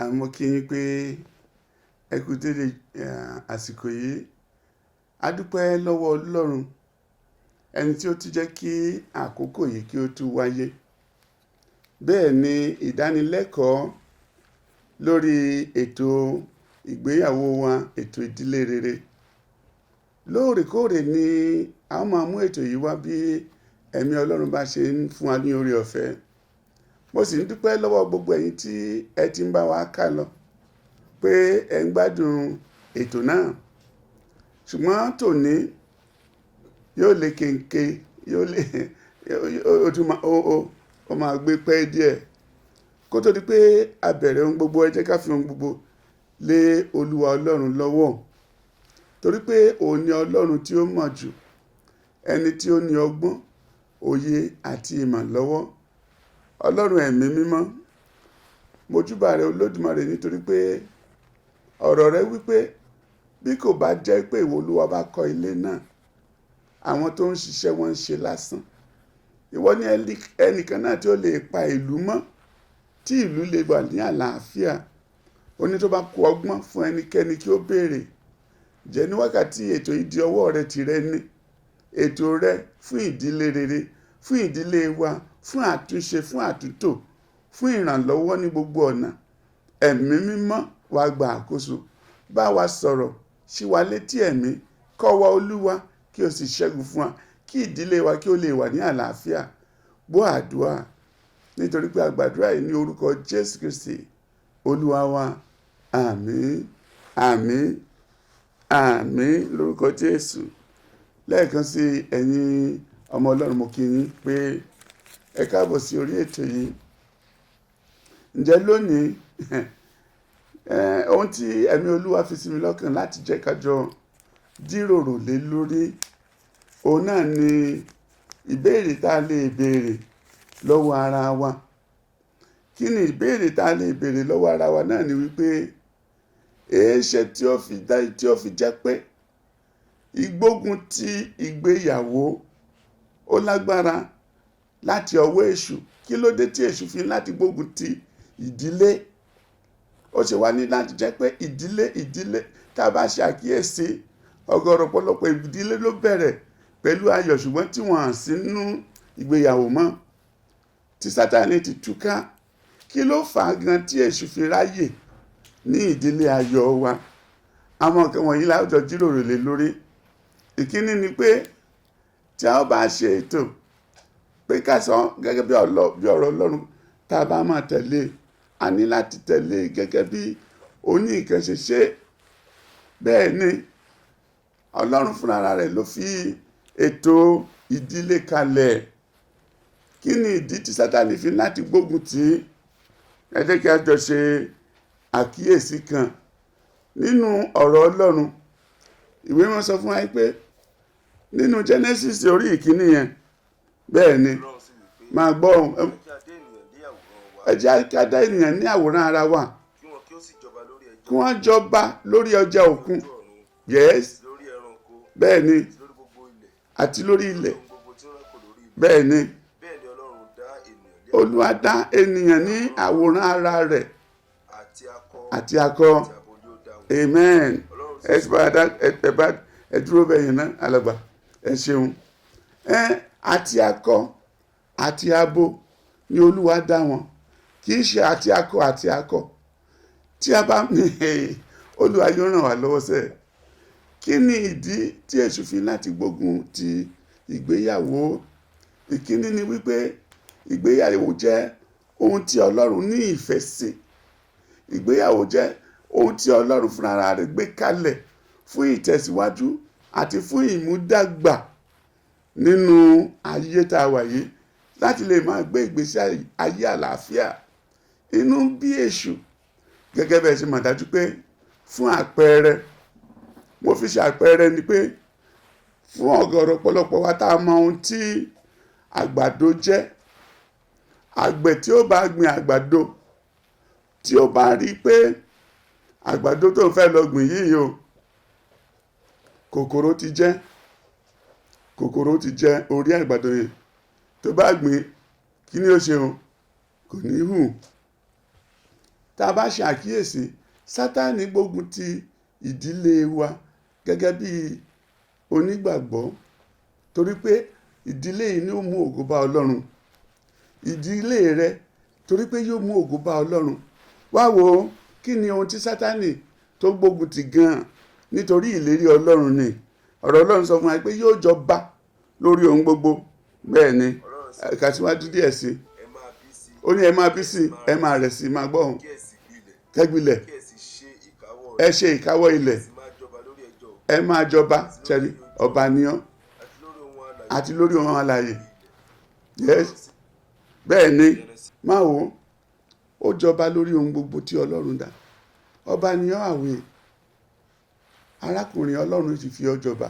Mo kí yín pé ẹ kú dédé àsìkò yìí. A dúpẹ́ lọ́wọ́ Ọlọ́run, ẹni tí ó ti jẹ́ kí àkókò yìí kí ó tún wáyé. Bẹ́ẹ̀ ni ìdánilẹ́kọ̀ọ́ lórí ètò ìgbéyàwó wa, ètò ìdílé rere. Lóòrèkóòrè ni a máa mú ètò yìí wá bí ẹ̀mí Ọlọ́run bá ṣe ń fún wa ní oore ọ̀fẹ́. Mo sì ń dúpẹ́ lọ́wọ́ gbogbo ẹ̀yin tí ẹ ti ń bá wa kà lọ pé ẹ ń gbádùn ètò náà. Ṣùgbọ́n tòní yóò lè kéńké, ó máa gbé pẹ́ díẹ̀. Kó tó di pé a bẹ̀rẹ̀ ohun gbogbo, ẹ jẹ́ ká fi ohun gbogbo lé Olúwa Ọlọ́run lọ́wọ́. Torí pé òun ni Ọlọ́run tí ó mọ̀ jù, ẹni tí ó ní ọgbọ́n, òye àti ìmọ̀ lọ́wọ́. Ọlọ́run ẹ̀mí mímọ́, mo júbà rẹ Olódùmarè nítorí pé ọ̀rọ̀ rẹ wípé bí kò bá jẹ́ pé ìwọ Olúwa bá kọ́ ilé náà, àwọn tó ń ṣiṣẹ́ wọn ń ṣe lásán. Ìwọ ni ẹnìkan náà tí ó lè pa ìlú mọ́, tí ìlú lè wà ní àlàáfíà. Ó ní tó bá kù ọgbọ́n fún ẹnikẹ́ni kí ó béèrè. Jẹ́ ní wákàtí ètò yìí di ọwọ́ rẹ tìrẹ ní. Ètò rẹ fún ìdílé rere, fún ìdílé wa, fún àtúnṣe, fún àtúntò, fún ìrànlọ́wọ́ ní gbogbo ọ̀nà. Ẹ̀mí mímọ́ wá gba àkóso. Bá wa sọ̀rọ̀, ṣí wa létí ẹ̀mí, kọ́ wa Olúwa kí o sì ṣẹ́gun fún wa, kí ìdílé wa kí ó lè wà ní àlàáfíà. Gbọ́ àdúrà nítorí pé a gbàdúrà yìí ní orúkọ Jésù Kristi Olúwa wa. Àmín, àmín, àmín lórúkọ Jésù. Lẹ́ẹ̀kan sí ẹ̀yin ọmọ Ọlọ́run, mo kí yín pé ẹ káàbọ̀ sí orí ètò yìí. Ǹjẹ́ lónìí ohun tí ẹ̀mí Olúwa fi sí mi lọ́kàn láti jẹ́ ká jọ jíròrò lé lórí, òun náà ni ìbéèrè tá a lè béèrè lọ́wọ́ ara wa. Kí ni ìbéèrè tá a lè béèrè lọ́wọ́ ara wa náà ni wípé èéṣe tí ó fi jẹ́ pé ìgbógun ti ìgbéyàwó ó lágbára láti ọwọ́ èṣù. Kí ló dé tí èṣù fi láti gbógun ti ìdílé? Ó ṣe wá ní láti jẹ́ pé ìdílé tá a bá ṣe àkíyèsí, ọ̀gọ̀rọ̀ ọ̀pọ̀lọpọ̀ ìdílé ló bẹ̀rẹ̀ pẹ̀lú ayọ̀ ṣùgbọ́n tí wọ́n sí nínú ìgbéyàwó mọ́, tí Sátánì ti túká. Kí ló fà á gan tí èṣù fi ráyè ní ìdílé ayọ̀ wa? Àwọn nǹkan wọ̀nyí la ó jọ jíròrò lé lórí. Ìkíní ni pé tí a ó bá ṣe ètò pé ká sọ gẹ́gẹ́ bí ọ̀rọ̀ Ọlọ́run tá a bá máa tẹ̀lé, a ní láti tẹ̀lé gẹ́gẹ́ bí oní nǹkan ṣe ṣe. Bẹ́ẹ̀ ni Ọlọ́run fúnra rẹ̀ ló fi ètò ìdílé kalẹ̀. Kí ni ìdí tí Sátánì fi láti gbógun tì? Ẹ jẹ́ kí a jọ ṣe àkíyèsí kan nínú ọ̀rọ̀ Ọlọ́run. Ìwé mímọ́ sọ fún wa pé nínú Genesis orí ìkíní yẹn, bẹ́ẹ̀ ni máa gbọ́ ẹ jẹ́ ká dá ènìyàn ní àwòrán ara wa, kí wọ́n jọba lórí ọjà òkun, yes, bẹ́ẹ̀ ni, àti lórí ilẹ̀, bẹ́ẹ̀ ni. Olúwa dá ènìyàn ní àwòrán ara rẹ̀ àti akọ. Amen. Ẹ dúró bẹ́yẹn náà alàgbà, ẹ ṣeun. Àti akọ àti abo ni Olúwa dá wọn, kì í ṣe àti akọ àti akọ. Tí a bá Olúwa yóò ràn wá lọ́wọ́ sẹ́. Kí ni ìdí tí èṣù fi láti gbógun ti ìgbéyàwó? Ìkíní ni wípé ìgbéyàwó jẹ́ ohun tí Ọlọ́run ní ìfẹ́ sí. Ìgbéyàwó jẹ́ ohun tí Ọlọ́run fúnra rẹ̀ gbé kalẹ̀ fún ìtẹ̀síwájú àti fún ìmúdàgbà nínú ayé tá a wà yìí, láti lè máa gbé ìgbésí ayé àlàáfíà. Inú bí èṣù, gẹ́gẹ́ bẹ́ẹ̀ ṣe mọ̀ dájú pé fún àpẹẹrẹ, mo fi ṣe àpẹẹrẹ ni pé fún ọ̀gọ̀rọ̀ ọ̀pọ̀lọpọ̀ wa tá a mọ ohun tí àgbàdo jẹ́, àgbẹ̀ tí ó bá gbin àgbàdo, tí ó bá rí pé àgbàdo tó ń fẹ́ lọ gbìn yìí o, kòkòrò ti jẹ orí àgbàdo yẹn, tó bá gbìn, kí ni ó ṣe o? Kò ní hù. tá a bá ṣe àkíyèsí Sátánì gbógun ti ìdílé wa gẹ́gẹ́ bí onígbàgbọ́, torí pé ìdílé yìí ni ó mú ògo bá Ọlọ́run. Ìdílé rẹ, torí pé yóò mú ògo bá Ọlọ́run. Wá wo kí ni ohun tí Sátánì tó gbógun ti gan-an, nítorí ìlérí Ọlọ́run ni. Ọ̀rọ̀ Ọlọ́run sọ fún wa pé yóò jọba lórí ohun gbogbo. Bẹ́ẹ̀ ni, ká síwájú díẹ̀ sí i. Ó ní ẹ máa bí sí, ẹ máa rẹ̀ sí, máa gbọ́ ohùn. Kẹ́gbilẹ̀, ẹ ṣe ìkáwọ́ ilẹ̀, ẹ máa jọba, tẹ̀rí ọba níyàn àti lórí ohun alààyè. Yes, bẹ́ẹ̀ ni, máa wò ó jọba lórí ohun gbogbo tí Ọlọ́run dá. Ọba níyàn àwẹ̀, arákùnrin Ọlọ́run ti fi ọ jọba.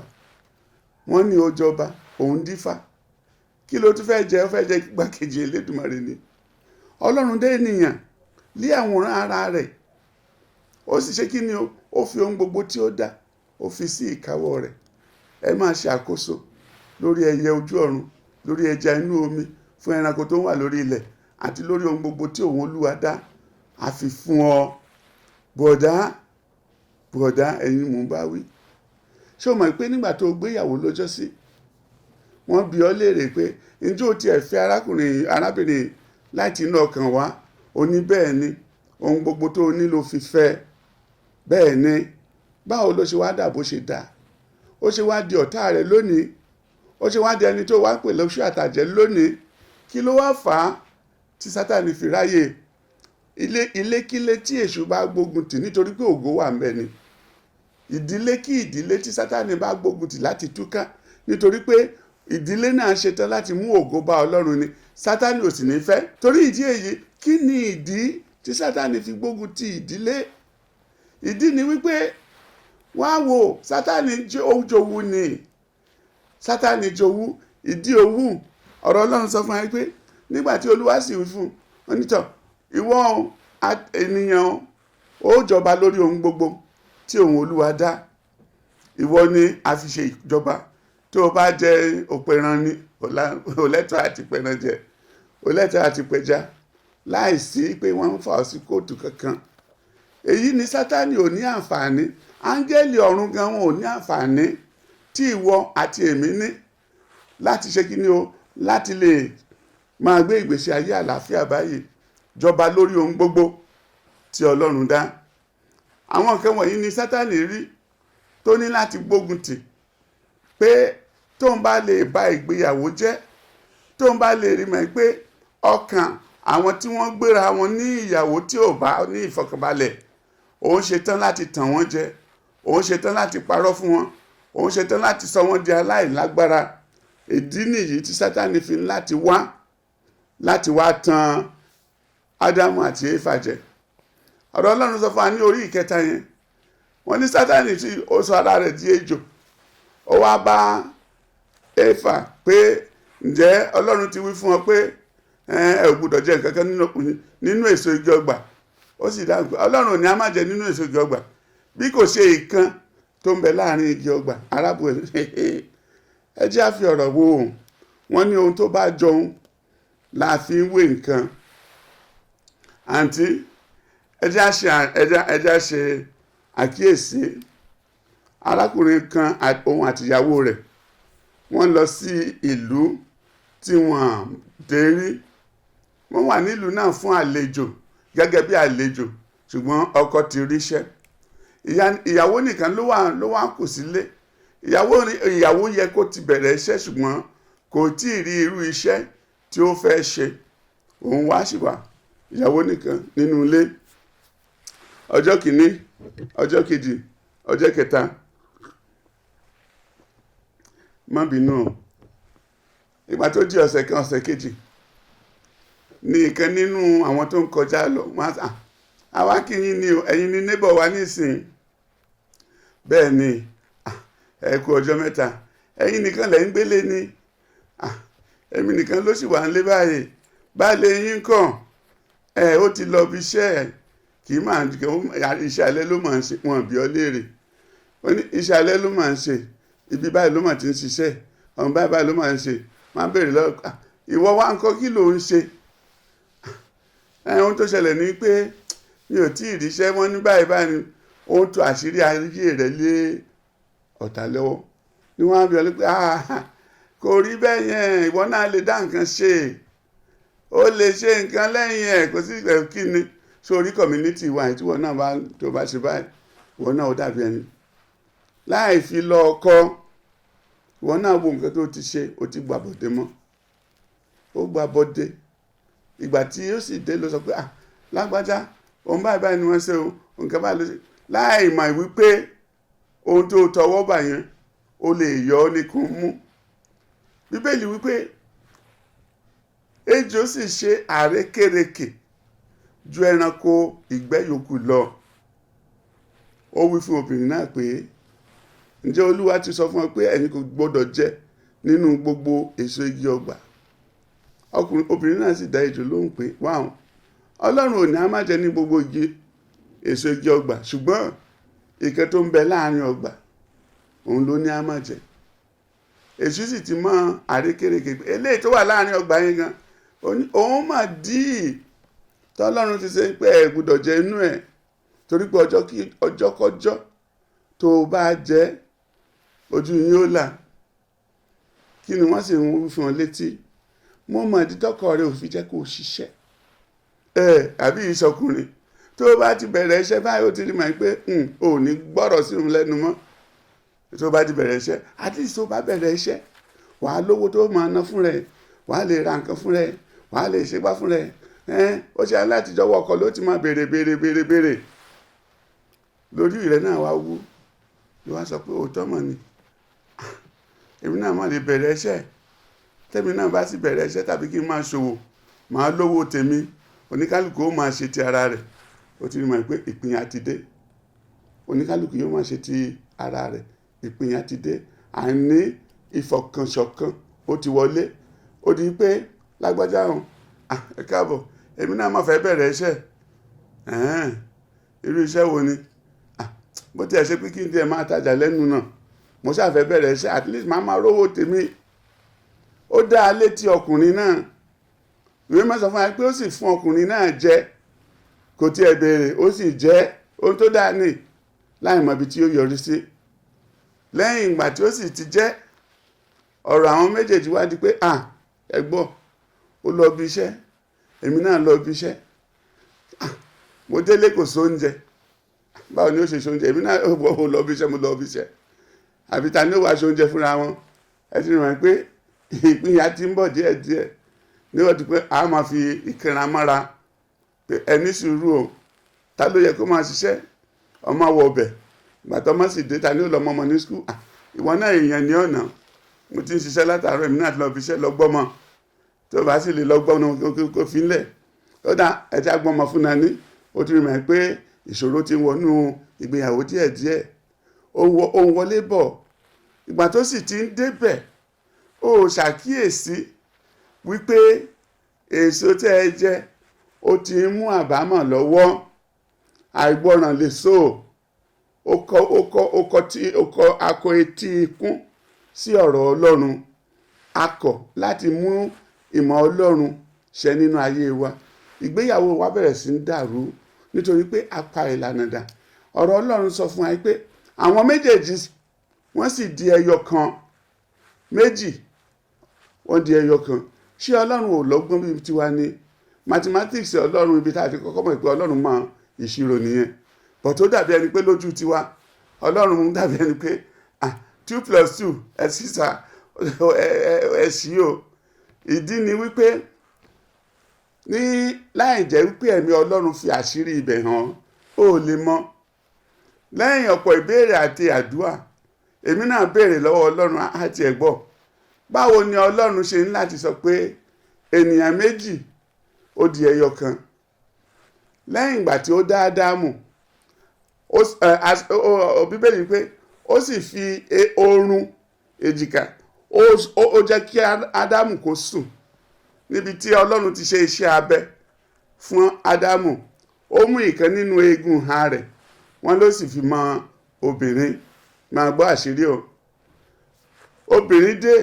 Wọ́n ní ó jọba, òun dífá. Kí ló tún fẹ́ jẹ? Ó fẹ́ jẹ igbákejì Elédùmarè ni. Ọlọ́run dé ènìyàn lé àwòrán ara rẹ̀, ó sì ṣe kí ni ó fi ohun gbogbo tí ó dá ó fi sí ìkáwọ́ rẹ̀. Ẹ máa ṣe àkóso lórí ẹyẹ ojú ọ̀run, lórí ẹja inú omi, fún ẹranko tó ń wà lórí ilẹ̀, àti lórí ohun gbogbo tí òun Olúwa dá. A fi fún ọ. Bọ̀dá ẹ̀yin mò ń bá wí. Ṣé o mọ̀ pé nígbà tó gbéyàwó lọ́jọ́sí, wọ́n bi ọ́ léèrè pé ǹjẹ́ o tiẹ̀ fẹ́ arábìnrin láti inú ọkàn wá? O ní bẹ́ẹ̀ ni, ohun gbogbo tó o ní ló fi fẹ́. Bẹ́ẹ̀ ni, báwo ló ṣe wá dà bó ṣe dà? Ó ṣe wá di ọ̀tá rẹ̀ lónìí. Ó ṣe wá di ẹni tó wá pè lóṣù àtàjẹ́ lónìí. Kí ló wá fà á tí Sátánì fi ráyè? Ilékílé tí èṣù bá gbógun tì, nítorí pé ògo wà ńbẹ̀ ni. Ìdílé kí ìdílé tí Sátánì bá gbógun tì láti túká, nítorí pé ìdílé náà ṣetán láti mú ògo bá Ọlọ́run ni. Sátánì ò sì ní fẹ́. Torí ìdí èyí, kí ni ìdí tí Sátánì fi gbógun ti ìdílé? Ìdí ni wípé wá wò, Sátánì jowú ni. Sátánì jowú, ìdí owú. Ọ̀rọ̀ Ọlọ́run sọ fún wa pé nígbà tí Olúwa sì wí fún onítọ̀, ìwọ ènìyàn ó jọba lórí ohun gbogbo tí òun Olúwa dá. Ìwọ ni a fi ṣe ìjọba. Tó o bá jẹ òpẹran ni, ò lẹ́tọ̀ọ́ àti pẹran jẹ, ò lẹ́tọ̀ọ́ àti pẹja, láìsí pé wọ́n ń fà ọ́ sí kóòtù kankan. Èyí ni Sátánì ò ní àǹfààní. Áńgẹ́lì ọ̀run gan wọn ò ní àǹfààní tí ìwọ àti èmi ní láti ṣe kíni o, láti lè máa gbé ìgbésí ayé àlàáfíà báyìí, jọba lórí ohun gbogbo tí Ọlọ́run dá. Àwọn nǹkan wọ̀nyí ni Sátánì rí tó ní láti gbógun tì, pé tó ń bá lè ba ìgbéyàwó jẹ́, tó ń bá lè rí mọ̀ pé ọkàn àwọn tí wọ́n gbéra wọn ní ìyàwó tí ò bá ní ìfọkànbalẹ̀, òun ṣetán láti tàn wọ́n jẹ, òun ṣetán láti parọ́ fún wọn, òun ṣetán láti sọ wọ́n di aláìlágbára. Ìdí nìyí tí Sátánì fi láti wá tan Ádámù àti Éfà jẹ. Ọ̀rọ̀ Ọlọ́run sọ fún wa ní orí ìkẹta yẹn, wọ́n ní Sátánì tí ó sọ ara rẹ̀ di ejò, ó wá bá Éfà pé ǹjẹ́ Ọlọ́run ti wí fún ọ pé ẹ ò gbọdọ̀ jẹ nǹkan kan nínú èso igi ọgbà? Ó sì dáhùn pé Ọlọ́run ò ní a má jẹ nínú èso igi ọgbà bí kò ṣe ìkan tó ń bẹ láàrin igi ọgbà. Arábìnrin ẹ jẹ́ á fi ọ̀rọ̀ wo òun. Wọ́n ní ohun tó bá jọun la fi ń wé nǹkan. Àǹtí, ẹ jẹ́ á ṣe àkíyèsí. Arákùnrin kan òun àtìyàwó rẹ̀ wọ́n lọ sí ìlú tí wọ́n dé rí. Wọ́n wà nílùú náà fún àlejò, gẹ́gẹ́ bí àlejò, ṣùgbọ́n ọkọ ti ríṣẹ́. Ìyàwó nìkan ló wà kù sílé. Ìyàwó yẹ kó ti bẹ̀rẹ̀ iṣẹ́, ṣùgbọ́n kò tí ì rí irú iṣẹ́ tí ó fẹ́ ṣe. Òun wá sì wà, ìyàwó nìkan nínú ilé. Ọjọ́ kìíní, ọjọ́ kejì, ọjọ́ kẹta, má bínú o. Ìgbà tó di ọ̀sẹ̀ kan, ọ̀sẹ̀ kejì, ní ìkan nínú àwọn tó ń kọjá lọ, àwa kí yín ni o, ẹ̀yin ni neighbor wa nísìnyí. Bẹ́ẹ̀ ni, ẹ kú ọjọ́ mẹ́ta, ẹ̀yin nìkan lẹ̀ ń gbélé ni. Èmi nìkan ló sì wà nílé báyìí. Baálé yín kàn, ó ti lọ bí iṣẹ́, kì í máa iṣẹ́ alẹ́ ló máa ń ṣe. Wọn bí ọ léèrè, ó ní iṣẹ́ alẹ́ ló máa ń ṣe, ibi báyìí ló máa ti ń ṣiṣẹ́, ọ̀hún báyìí ló máa ń ṣe. Máa bèèrè lọ́wọ́, ìwọ wá ń kọ́ kí ló ń ṣe? Ohun tó ṣẹlẹ̀ ni pé mi ò tí ì ríṣẹ́ mọ́ ní báyìí báyìí ó ń tú àṣírí ayé rẹ̀ lé ọ̀tá lọ́wọ́ ni wọ́n á bí ọ pé kò rí bẹ́ẹ̀ yẹn, ìwọ náà lè dá nǹkan ṣe, ó lè ṣe nǹkan lẹ́yìn ẹ̀, kò sí ìgbẹ́ kí ni sórí community wa tí wọ́n náà tó bá ṣe báyìí wọ́n náà ó dàbí ẹni láì fi lọ ọkọ wọ́n náà wo nǹkan tó ti ṣe ó ti gbà bọ́dé mọ́, ó gbà bọ́dé ìgbà tí ó sì dé ló sọ pé lágbájá òun báyìí báyìí ni wọ́n ṣe o nǹkan báyìí ló ṣe, láì mọ̀ wípé ohun tó tọwọ́ bà yẹn ó lè yọ ọ́ nìkan mú. Bíbélì wípé ejò sì ṣe àrékérekè ju ẹranko ìgbẹ́ yòókù lọ. Ó wí fún obìnrin náà pé ǹjẹ́ Olúwa ti sọ fún ọ pé ẹ̀yin kò gbọdọ̀ jẹ nínú gbogbo èso igi ọgbà? Obìnrin náà sì dá ejò lóhùn pé wáhùn, Ọlọ́run ò ní a má jẹ ní gbogbo èso igi ọgbà, ṣùgbọ́n ìkan tó ń bẹ láàrin ọgbà òun ló ní a má jẹ. Èṣù sì ti mọ àrékérekè pé eléyìí tó wà láàrin ọgbà yẹn gan òun mà dí tọ́lọ́run ti ṣe pé ẹ gbọ́dọ̀ jẹ inú ẹ̀, torí pé ọjọ́kọjọ́ tó bá jẹ ojú yín ó là. Kí ni wọ́n sì ń wí fún ọ létí? Mo mọ̀ dídọ́kọ rẹ ò fi jẹ́ kó ṣiṣẹ́. Àbí ìṣọkùnrin tó bá ti bẹ̀rẹ̀ iṣẹ́ báyìí ó ti rí mọ̀ pé ò ní gbọ́rọ̀ sí òun lẹ́nu mọ́. Tó bá ti bẹ̀rẹ̀ iṣẹ́, at least tó bá bẹ̀rẹ̀ iṣẹ́ wàá lówó tó máa ná fún rẹ̀, wàá lè ra nǹkan fún rẹ̀, wàá lè ṣe gbá fún rẹ̀. Ó ṣe alátijọ́wọ́ ọkọ ló ti máa béèrè lórí rẹ̀ náà wá wú ló wá sọ pé òótọ́ mọ̀ ni èmi náà má lè bẹ̀rẹ̀ iṣẹ́, tẹ́mi náà bá sì bẹ̀rẹ̀ iṣẹ́ tàbí kí n máa ṣòwò máa lówó tèmi, oníkálùkù ó máa ṣe ti ara rẹ̀. Ó ti rí mọ̀ pé ìpínyà ti dé, oníkálùkù yóò máa ṣe ti ara rẹ̀, ìpínyà ti dé, àìní ìfọkànṣọ̀kan ó ti wọlé. Ó di pé lágbájá hàn ẹ káàbọ̀, èmi náà má fẹ́ bẹ̀rẹ̀ iṣẹ́. Irú iṣẹ́ wo ni? Bó ti ẹ̀ ṣe pé kí n tiẹ̀ máa tajà lẹ́nu náà, mo ṣàfẹ́ bẹ̀rẹ̀ iṣẹ́, at least máa rówó tèmi. Ó dá a létí ọkùnrin náà, ìwé máa sọ fún wa pé ó sì fún ọkùnrin náà jẹ, kò tiẹ̀ béèrè, ó sì jẹ ohun tó dáa ní láì mọ̀ ibi tí ó yọrí sí. Lẹ́yìn ìgbà tí ó sì ti jẹ́, ọ̀rọ̀ àwọn méjèèjì wá di pé ẹ gbọ́, ó lọ bí iṣẹ́, èmi náà lọ bí iṣẹ́, mo délé kò sóúnjẹ, báwo ni ó ṣe sóúnjẹ? Èmi náà ó lọ bí iṣẹ́, mo lọ bí iṣẹ́, àbí ta ni ó wá sóúnjẹ fúnra wọn? Ẹ ti rìn pé ìpínyà ti ń bọ̀ díẹ̀díẹ̀ níwọ̀n ti pé a máa fi ìkẹran mọ́ra pé ẹni sùúrù o, ta ló yẹ kó máa ṣiṣẹ́? Ọmọ wọ ọbẹ̀, ìgbà tó mọ́ sì dé, ta ni ó lọ mọ́mọ́ ní skul? Ìwọ náà èèyàn ní ọ̀nà, mo ti ń ṣiṣẹ́ látàárọ̀, èmi náà ti lọ bí iṣẹ́ lọ gbọ́mọ, tó bá sì lè lọ gbọ́mọ kó fi ń lẹ̀, ó dá ẹja gbọ́mọ fún nani. Ó ti rí mọ̀ pé ìṣòro ti wọnú ìgbéyàwó díẹ̀díẹ̀, ó ń wọlé bọ̀. Ìgbà tó sì ti ń débẹ̀, ó ṣàkíyèsí wípé èso tẹ́ ẹ jẹ ó ti ń mú àbámọ̀ lọ́wọ́. Àìgbọràn lè so akọ etí ikún sí ọ̀rọ̀ Ọlọ́run, akọ̀ láti mú ìmọ̀ Ọlọ́run ṣẹ nínú ayé wa. Ìgbéyàwó wa bẹ̀rẹ̀ sí ń dàrú nítorí pé a pa ìlànà dà. Ọ̀rọ̀ Ọlọ́run sọ fún wa pé àwọn méjèèjì wọ́n sì di ẹyọ kan, méjì wọ́n di ẹyọ kan. Ṣé Ọlọ́run ò lọ́gbọ́n bíi tiwa ni? Mathematics Ọlọ́run, ibi tá a ti kọ́kọ́ mọ̀ pé Ọlọ́run mọ ìṣirò nìyẹn. But tó dàbí ẹni pé lójú tiwa Ọlọ́run dàbí ẹni pé 2 + 2 ẹ sísà ẹ sí o. Ìdí ni wípé ní láì jẹ́ wípé ẹ̀mí Ọlọ́run fi àṣírí ibẹ̀ hàn ó lè mọ̀. Lẹ́yìn ọ̀pọ̀ ìbéèrè àti àdúrà, èmi náà béèrè lọ́wọ́ Ọlọ́run àti ẹ̀gbọ́, báwo ni Ọlọ́run ṣe ń láti sọ pé ènìyàn méjì ó di ẹyọ kan? Lẹ́yìn ìgbà tí ó dá Ádámù, Bíbélì pé ó sì fi oorun èjìká ó jẹ́ kí Ádámù kó sùn níbi tí Ọlọ́run ti ṣe iṣẹ́ abẹ fún Ádámù. Ó mú ìkan nínú eegun ìhà rẹ̀, wọ́n ló sì fi mọ obìnrin. Máa gbọ́ àṣírí o. Obìnrin dé,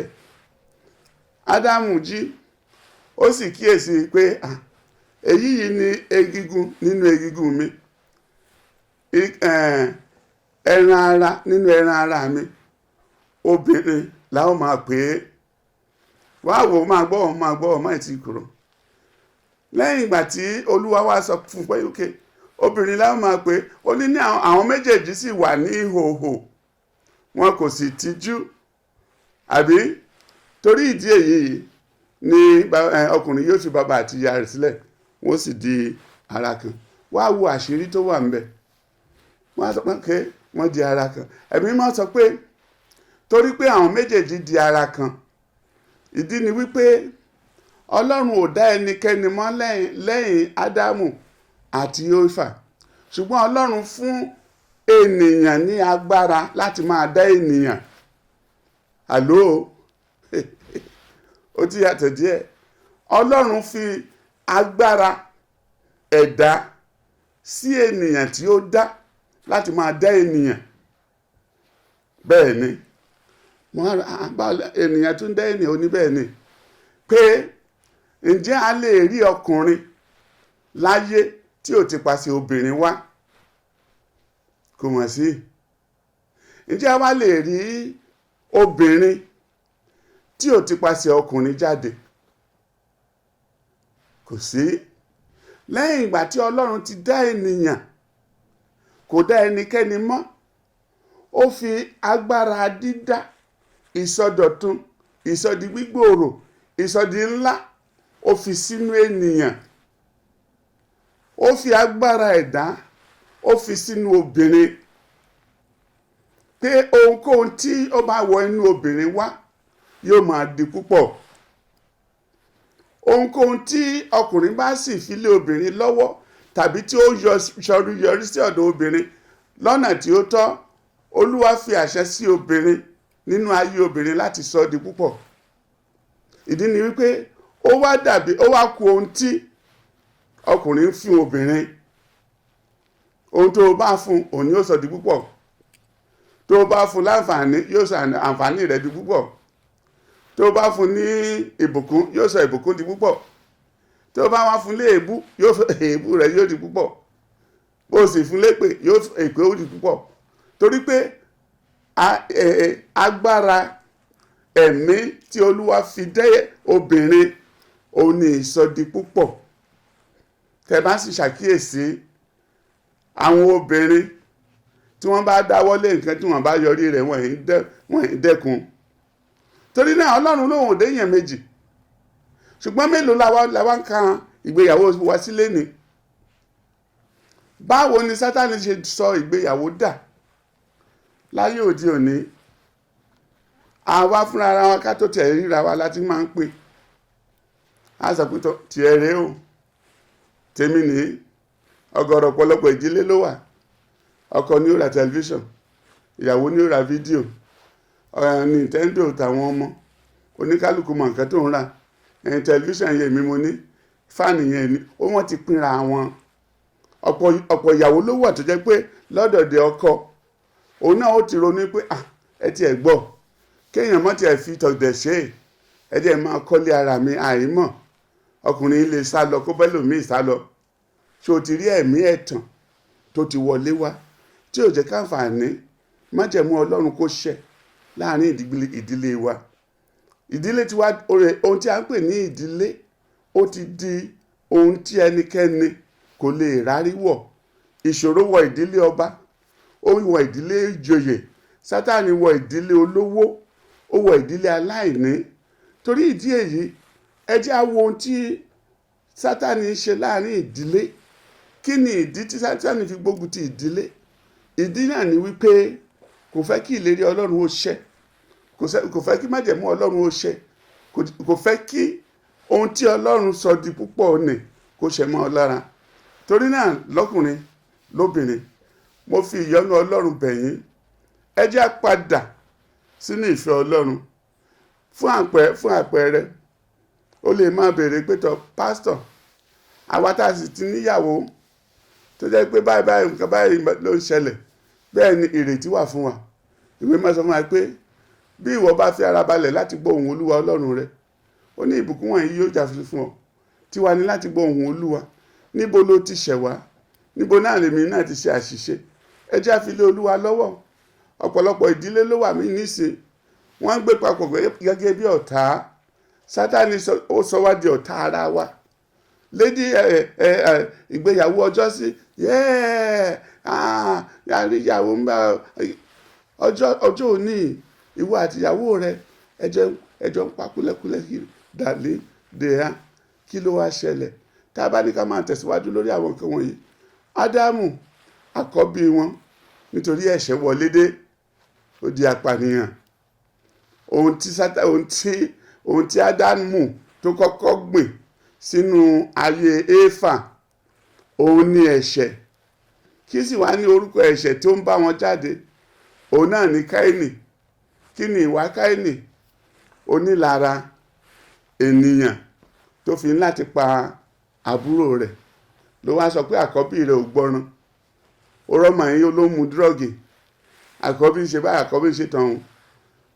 Ádámù jí, ó sì kíyèsí pé èyí yìí ni egungun nínú egungun mi, ẹran ara nínú ẹran ara mi, obìnrin làwọn máa pè é. wá wò ó, máa gbọ́ má ti kúrò. lẹ́yìn ìgbà tí Olúwa wá sọ fún pé okay, obìnrin làwọn máa pè é, ó ní àwọn méjèèjì sì wà ní ìhòhò, wọn kò sì tijú, àbí? torí ìdí èyí ni ọkùnrin yóò fi bàbá àti ìyá rẹ̀ sílẹ̀, wọ́n sì di ara kan. wá wo àṣírí tó wà ńbẹ̀. wọ́n á sọ pé wọ́n di ara kan. Ẹ̀mí máa sọ pé torí pé àwọn méjèèjì di ara kan, ìdí ni wípé Ọlọ́run ò dá ẹnikẹ́ni mọ́ lẹ́yìn Ádámù àti Éfà, ṣùgbọ́n Ọlọ́run fún ènìyàn ní agbára láti máa dá ènìyàn. àló ó ti yàtọ̀ díẹ̀. Ọlọ́run fi agbára ẹ̀dá sí ènìyàn tí ó dá láti máa dá ènìyàn. bẹ́ẹ̀ ni ènìyàn tún dá ènìyàn oníbẹ́ẹ̀ ni pé ǹjẹ́ a lè rí ọkùnrin láyé tí ò ti pasẹ̀ obìnrin wá? kò mọ̀ sí. ǹjẹ́ a wá lè rí obìnrin tí ò ti pasẹ̀ ọkùnrin jáde? kò sí. lẹ́yìn ìgbà tí Ọlọ́run ti dá ènìyàn, kò dá ẹnikẹ́ni mọ́. ó fi agbára dídá, ìsọdọ̀tun, ìsọdi gbígbòòrò, ìsọdi ńlá, ó fi sínú ènìyàn. ó fi agbára ẹ̀dá, ó fi sínú obìnrin, pé ohunkóhun tí ó bá wọ inú obìnrin wá yóò máa di púpọ̀. ohunkóhun tí ọkùnrin bá sì fi lé obìnrin lọ́wọ́, tàbí tí ó yọrí sí ọ̀dọ̀ obìnrin lọ́nà tí ó tọ́, Olúwa fi àṣẹ sí obìnrin nínú ayé obìnrin láti sọ di púpọ̀. ìdí ni wípé ó wá kù ohun tí ọkùnrin ń fún obìnrin. ohun tó bá fún òun yóò sọ di púpọ̀. tó bá fún láǹfààní yóò sọ àǹfààní rẹ̀ di púpọ̀. tó bá fún ní ìbùkún yóò sọ ìbùkún di púpọ̀. tó bá wá fún léèbú yóò sọ èébú rẹ̀ yóò di púpọ̀. bó sì fún lépè yóò sọ èpè ó di púpọ̀. torí pé agbára ẹ̀mí tí Olúwa fi dé obìnrin, òun ni ìsọdi púpọ̀. tẹ́ bá sì ṣàkíyèsí àwọn obìnrin tí wọ́n bá dáwọ́ lé nǹkan tí wọ́n bá yọrí rẹ̀ wọ́n ń dẹ́kun. torí náà Ọlọ́run lóhùn òde èèyàn méjì, ṣùgbọ́n mélòó làwa ń kan ìgbéyàwó wa sílé ni? báwo ni Sátánì ṣe sọ ìgbéyàwó dà láyé òde òní? àwa fúnra ara wa ká tó tẹ̀ ríra wa láti máa ń pè. a sọ pé tiẹ̀ rèé o, tèmi nìyí. ọ̀gọ̀rọ̀ ọ̀pọ̀lọpọ̀ ìdílé ló wà. ọkọ ni ó ra tẹlifíṣàn, ìyàwó ni ó ra fídíò, Nintendo tàwọn ọmọ, oníkálukú mọ nǹkan tó ń rà. tẹlifíṣàn yẹn mi mo ní, fáànì yẹn ni wọ́n ti pínra wọn. ọ̀pọ̀ ìyàwó ló wà tó jẹ́ pé lọ́dọ̀dẹ̀ ọkọ òun náà ó ti ronú pé ẹ ti ẹ̀ gbọ́, kéèyàn mọ́ ti ẹ̀ fi tọ̀dẹ̀ ṣe é, ẹ jẹ́ máa kọ́lé ara mi àìmọ̀. ọkùnrin lè sá lọ kó bẹ́ẹ̀ lòmíì sá lọ. ṣé o ti rí ẹ̀mí ẹ̀tàn tó ti wọlé wá tí ò jẹ́ káǹfààní májẹ̀mú Ọlọ́run kó ṣẹ láàrin ìdílé wa? ìdílé ti wá, ohun tí a ń pè ní ìdílé, ó ti di ohun tí ẹnikẹ́ni kò lè rárí wọ̀. ìṣòro wọ ìdílé ọba, ó wọ ìdílé ìjòyè. Sátánì wọ ìdílé olówó, ó wọ ìdílé aláìní. torí ìdí èyí, ẹ jẹ́ á wo ohun tí Sátánì ṣe láàrin ìdílé. kí ni ìdí tí Sátánì fi gbógun ti ìdílé? ìdí náà ni wípé kò fẹ́ kí ìlérí Ọlọ́run ó ṣẹ, kò fẹ́ kí májẹ̀mú Ọlọ́run ó ṣẹ, kò fẹ́ kí ohun tí Ọlọ́run sọ di púpọ̀ nì kó ṣẹ mọ́ ọ lára. torí náà lọ́kùnrin lóbìnrin, mo fi ìyọ́nú Ọlọ́run bẹ̀ yín, ẹ jẹ́ á padà sínú ìfẹ́ Ọlọ́run. fún àpẹẹrẹ, ó lè máa béèrè pé pásítọ̀, àwa tá a sì ti níyàwó tó jẹ́ pé báyìí nǹkan báyìí ló ń ṣẹlẹ̀, bẹ́ẹ̀ ni ìrètí wà fún wa. ìwé máa sọ fún wa pé bí ìwọ bá fi ara balẹ̀ láti gbọ́ ohùn Olúwa Ọlọ́run rẹ, ó ní ìbùkún wọ̀nyí yóò jà fún ọ. tiwa ni láti gbọ́ ohùn Olúwa níbo ló ti ṣẹ̀ wá, níbo náà lèmi náà ti ṣe àṣìṣe. Ẹ jẹ́ á fi lé Olúwa lọ́wọ́. Ọ̀pọ̀lọpọ̀ ìdílé ló wà mí nísìn, wọ́n ń gbé papọ̀ gẹ́gẹ́ bí ọ̀tá. Sátánì ó sọ wá di ọ̀tá ara wa. Lédi ìgbéyàwó ọjọ́ sí ìyàwó ń bá ọjọ́ òní ìwọ àti ìyàwó rẹ ẹjọ́ ń pa kúlẹ̀kúlẹ̀ dàlé dèá. Kí ló wá ṣẹlẹ̀? Tá a bá ní ká máa tẹ̀síwájú lórí àwọn nǹkan wọ̀nyí, Ádámù àkọ́bí wọn nítorí ẹ̀ṣẹ̀ wọlé dé, ó di apànìyàn. Ohun tí Ádámù tó kọ́kọ́ gbìn sínú ayé Éfà, òun ni ẹ̀ṣẹ̀. Kí sì wá ní orúkọ ẹ̀ṣẹ̀ tó ń bá wọn jáde? Òun náà ni Káínì. Kí ni ìwà Káínì? Onílara ènìyàn tó fi ń láti pa àbúrò rẹ̀. Ló wá sọ pé àkọ́bí rẹ̀ ò gbọ́ràn. Ó rọ́mọ yín ló mu dírọ́ọ̀gì. Àkọ́bí ṣe báyìí, àkọ́bí ṣe tọ̀hún.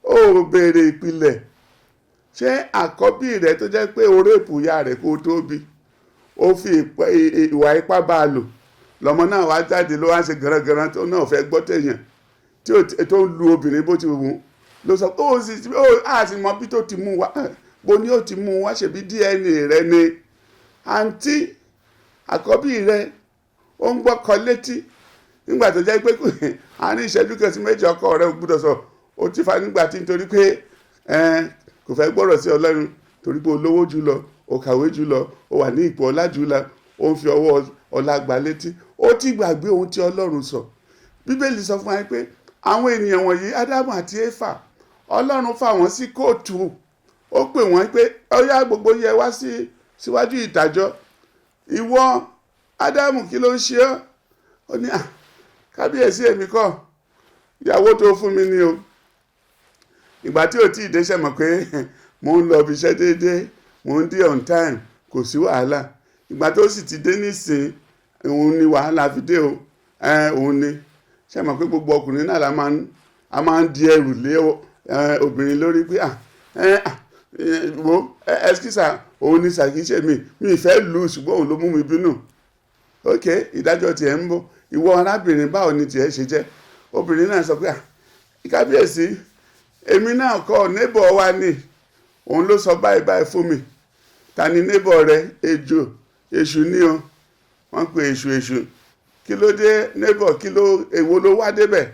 Ó béèrè ìpìlẹ̀. Ṣé àkọ́bí rẹ̀ tó jẹ́ pé o rẹ́pù ìyá rẹ̀ kó tó bí, ó fi ìwà ipá bá a lò, lọ́mọ náà wá jáde ló wá ṣe gànràngànràn tó náà fẹ́ gbọ́ tèèyàn tó ń lu obìnrin bó ti wù ú, ló sọ pé a sì mọ bí tó ti mú wa, bó ni ó ti mú wa, ṣèbí DNA rẹ ni. Àǹtí àkọ́bí rẹ ó ń gbọ́kọ létí nígbà tó jẹ́ pé àárín ìṣẹ́jú kan sí méjì ọkọ rẹ ò gbọ́dọ̀ sọ, ó ti fa nígbà tí nítorí pé kò fẹ́ gbọ́rọ̀ sí Ọlọ́run, torí pé o lówó jùlọ, o kàwé jùlọ, o wà ní ipò ọlá jùlọ, o ń fi ọwọ́ ọlá gbà létí. Ó ti gbàgbé ohun tí Ọlọ́run sọ. Bíbélì sọ fún wa pé àwọn ènìyàn wọ̀nyí, Ádámù àti Éfà, Ọlọ́run fà wọ́n sí kóòtù. Ó pè wọ́n pé ó yá gbogbo yẹ wá síwájú ìdájọ́. Ìwọ Ádámù, kí ló ń ṣe ọ́? Ó ní kábíyèsí, èmi kọ́, ìyàwó tó fún mi ni o. Ìgbà tí ò tí ì déṣẹ́ mọ̀ pé mò ń lọ ibi iṣẹ́ déédéé, mò ń dé on time, kò sí wàhálà. Ìgbà tó sì ti dé nísìn, òun ni wàhálà fi dé o. Òun ni ṣe mọ̀ pé gbogbo ọkùnrin náà a máa ń di ẹrù lé obìnrin lórí pé wo ẹskísà, òun ni ṣàkíṣe mi ìfẹ́ lù ú, ṣùgbọ́n òun ló mú mi bínú. Ok, ìdájọ́ tiẹ̀ ń bọ̀. Ìwọ arábìnrin, báwo ni tiẹ̀ ṣe jẹ́? Obìnrin náà sọ pé kábíyèsí, èmi náà kọ́ neighbor wa ni, òun ló sọ báyìí báyìí fún mi. Ta ni neighbor rẹ? Èṣù ni o. Wọ́n pe èṣù. Kí ló dé neighbor? Èwo ló wá débẹ̀?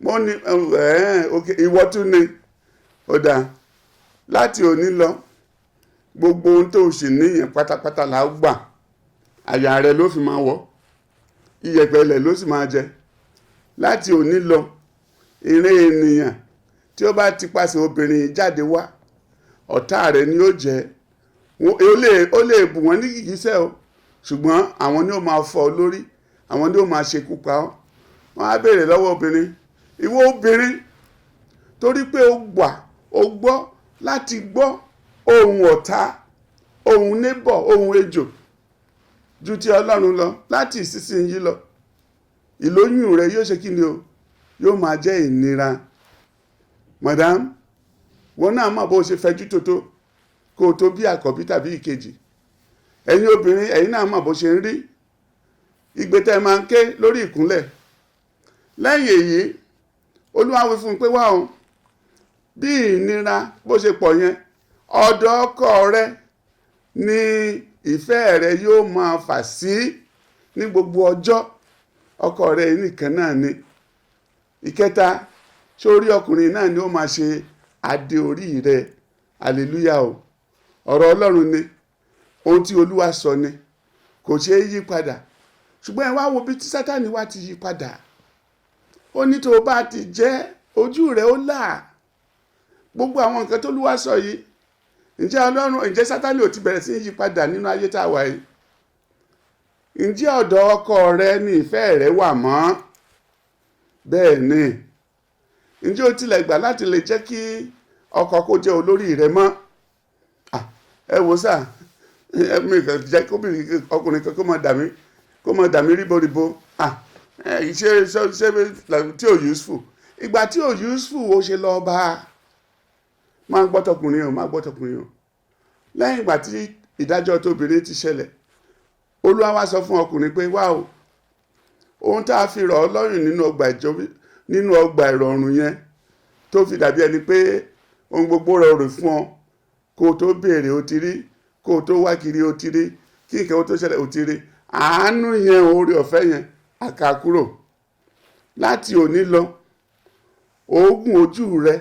Mo ní ok, ìwọ tún ni. Ó dáa, láti òní lọ gbogbo ohun tó sì níyẹn pátápátá là á gbà. Àyà rẹ ló fi máa wọ̀, iyẹ̀pẹ̀ ilẹ̀ ló sì máa jẹ. Láti òní lọ, ìran ènìyàn tí ó bá ti pàṣẹ obìnrin jáde wá, ọ̀tá rẹ̀ ni ó jẹ́. Ó lè bù wọ́n ní gìgísẹ̀ o, ṣùgbọ́n àwọn ni ó máa fọ́ ọ lórí, àwọn ni ó máa ṣekú pa ọ́. Wọ́n á béèrè lọ́wọ́ obìnrin, ìwọ obìnrin, torí pé ó gbọ́ láti gbọ́ ohun ọ̀tá, ohun neighbor, ohun ejò ju ti Ọlọ́run lọ, láti ìsinsìnyí lọ ìlóyún rẹ yóò ṣe kí ni o? Yóò máa jẹ́ ìnira. Madam, wọn náà mọ̀ bó ṣe fẹjú tótó kó o tó bí àkọ́bí tàbí ìkejì. Ẹ̀yin obìnrin, ẹ̀yin náà mọ̀ bó ṣe ń rí. Igbe tẹ́ máa ń ké lórí ìkúnlẹ̀. Lẹ́yìn èyí, Olúwa wí fún un pé wá o, bí ìnira bó ṣe pọ̀ yẹn, ọ̀dọ̀ ọkọ rẹ ni ìfẹ́ rẹ yóò máa fà sí ní gbogbo ọjọ́. Ọkọ rẹ nìkan náà ni. Ìkẹta, sórí ọkùnrin náà ni ó máa ṣe adé orí rẹ. Hallelujah o. Ọ̀rọ̀ Ọlọ́run ni, ohun tí Olúwa sọ ni, kò ṣeé yí padà. Ṣùgbọ́n ẹ wá wo bí tí Sátánì wá ti yí padà. Ó ní tó bá ti jẹ́, ojú rẹ̀ ó là. Gbogbo àwọn nǹkan tó Olúwa sọ yìí, ǹjẹ́ Sátánì ò ti bẹ̀rẹ̀ sí yí padà nínú ayé tá a wà yìí? Ǹjẹ́ ọ̀dọ̀ ọkọ rẹ ni ìfẹ́ rẹ wà mọ́? Bẹ́ẹ̀ ni. Ǹjẹ́ o tilẹ̀ gbà láti lè jẹ́ kí ọkọ kó jẹ́ olórí rẹ mọ́? Ẹ wo sáà, mi kàn jẹ́ ọkùnrin kan kó máa dà mí ríboríbo. Ṣé tí ò useful? Ìgbà tí ò useful ó ṣe lọ bá a. Máa gbọ́ tọkùnrin o. Lẹ́yìn ìgbà tí ìdájọ́ tóbìnrin ti ṣẹlẹ̀, Olúwa wá sọ fún ọkùnrin pé wá o, ohun tá a fi rọ̀ ọ́ lọ́rùn nínú ọgbà ìrọ̀rùn yẹn tó fi dàbí ẹni pé ohun gbogbo rọrùn fún ọ, kó o tó béèrè o ti rí, kó o tó wá kiri o ti rí, kí nǹkan ó tó ṣẹlẹ̀ o ti rí. Àánú yẹn, oore ọ̀fẹ́ yẹn àká kúrò. Láti òní lọ, oògùn ojú rẹ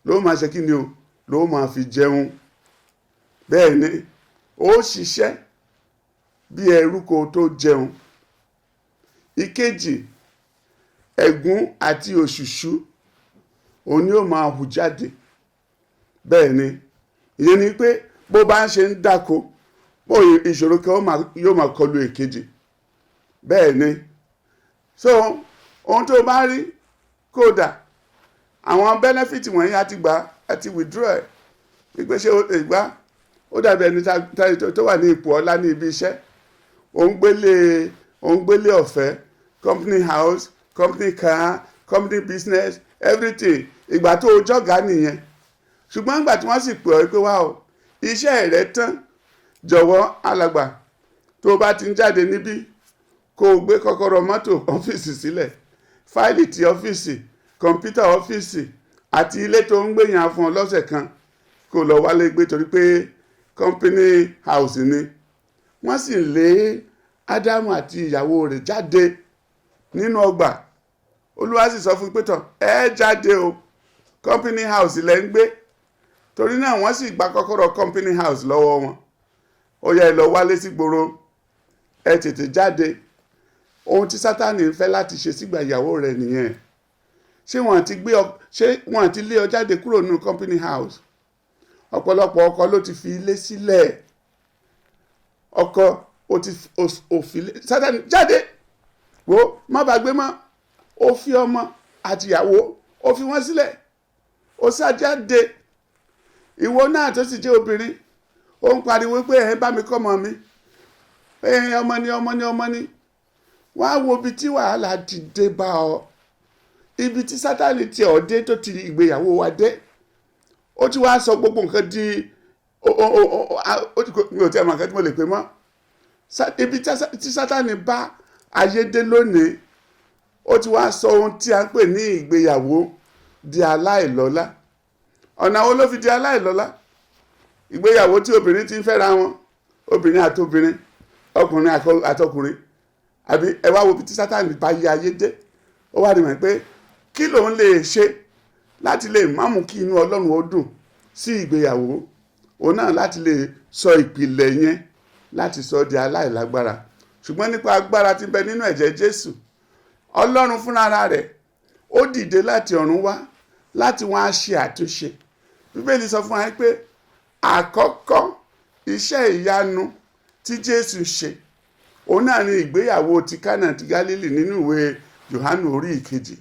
ló máa ṣe kí ni o, ló máa fi jẹun. Bẹ́ẹ̀ ni ó ṣiṣẹ́ bí ẹrú kó tó jẹun. Ìkejì, ẹ̀gún àti òṣùṣú òun ni ó máa hù jáde. Bẹ́ẹ̀ ni, ìyẹn ni pé bó bá ń ṣe ń dáko, bó ìṣòro kan yóò máa kọlu èkejì. Bẹ́ẹ̀ ni, so ohun tó bá rí kódà àwọn benefit wọ̀nyí àti withdraw ẹ̀ wípé ṣé ìgbà ó dàbí ẹni tó wà ní ipò ọlá ní ibi iṣẹ́, òun gbélé ọ̀fẹ́, company house, company car, company business, everything. Ìgbà tó jọ̀gá nìyẹn. Ṣùgbọ́n ìgbà tí wọ́n sì pè ọ́ pé wá o, iṣẹ́ rẹ̀ tán, jọ̀wọ́ alàgbà, tó bá ti ń jáde níbí, kó o gbé kọ́kọ́rọ́ mọ́tò ọ́fíìsì sílẹ̀, fáìlì ti ọ́fíìsì, kọ̀ǹpútà ọ́fíìsì àti ilé tó ń gbèyàn fún ọ lọ́sẹ̀ kan, kó lọ wálé gbé torí pé company house ni. Wọ́n sì lé Ádámù àti ìyàwó rẹ̀ jáde nínú ọgbà. Olúwa sì sọ fún pétọ̀, ẹ jáde o, company house lẹ ń gbé. Torí náà wọ́n sì gba kọ́kọ́rọ́ company house lọ́wọ́ wọn. Ó yá ẹ lọ wálé sí gboro, ẹ tètè jáde. Ohun tí Sátánì ń fẹ́ láti ṣe sígbà ìyàwó rẹ̀ nìyẹn. Ṣé wọ́n ti lé ọ jáde kúrò nínú company house? Ọ̀pọ̀lọpọ̀ ọkọ ló ti fi ilé sílẹ̀. Ọkọ ó ti òfìlé Sátánì jáde, wo má bàa gbé mọ́. Ó fi ọmọ àtìyàwó ó fi wọ́n sílẹ̀, ó sájáde. Ìwọ náà tó sì jẹ́ obìnrin, ó ń pariwo pé ẹ bá mi kọ́ ọmọ mi, ọmọ ni. Wá wo ibi tí wàhálà ti dé bá ọ, ibi tí Sátánì ti ọ̀ dé tó ti ìgbéyàwó wa dé. Ó ti wá sọ gbogbo nǹkan di mi ò tí a mọ̀ nǹkan tí mo lè pè mọ́. Ibi tí Sátánì bá ayé dé lónìí, ó ti wá sọ ohun tí a ń pè ní ìgbéyàwó di aláìlọ́lá. Ọ̀nà wo ló fi di aláìlọ́lá? Ìgbéyàwó tí obìnrin ti ń fẹ́ra wọn, obìnrin àtobìnrin, ọkùnrin àtọkùnrin, àbí ẹ wá wo bí tí Sátánì bá yí ayé dé. Ó wá rí mọ̀ pé kí lòun lè ṣe láti lè má mú kí inú Ọlọ́run ó dùn sí ìgbéyàwó. Òun náà láti lè sọ ìpìlẹ̀ yẹn, láti sọ di aláìlágbára. Ṣùgbọ́n nípa agbára tí ń bẹ nínú ẹ̀jẹ̀ Jésù, Ọlọ́run fúnra rẹ̀ ó dìde láti ọ̀run wá láti wá ṣe àtúnṣe. Bíbélì sọ fún wa pé àkọ́kọ́ iṣẹ́ ìyanu tí Jésù ṣe, òun náà ni ìgbéyàwó ti Kánà ti Gálílì nínú ìwé Jòhánù orí 2.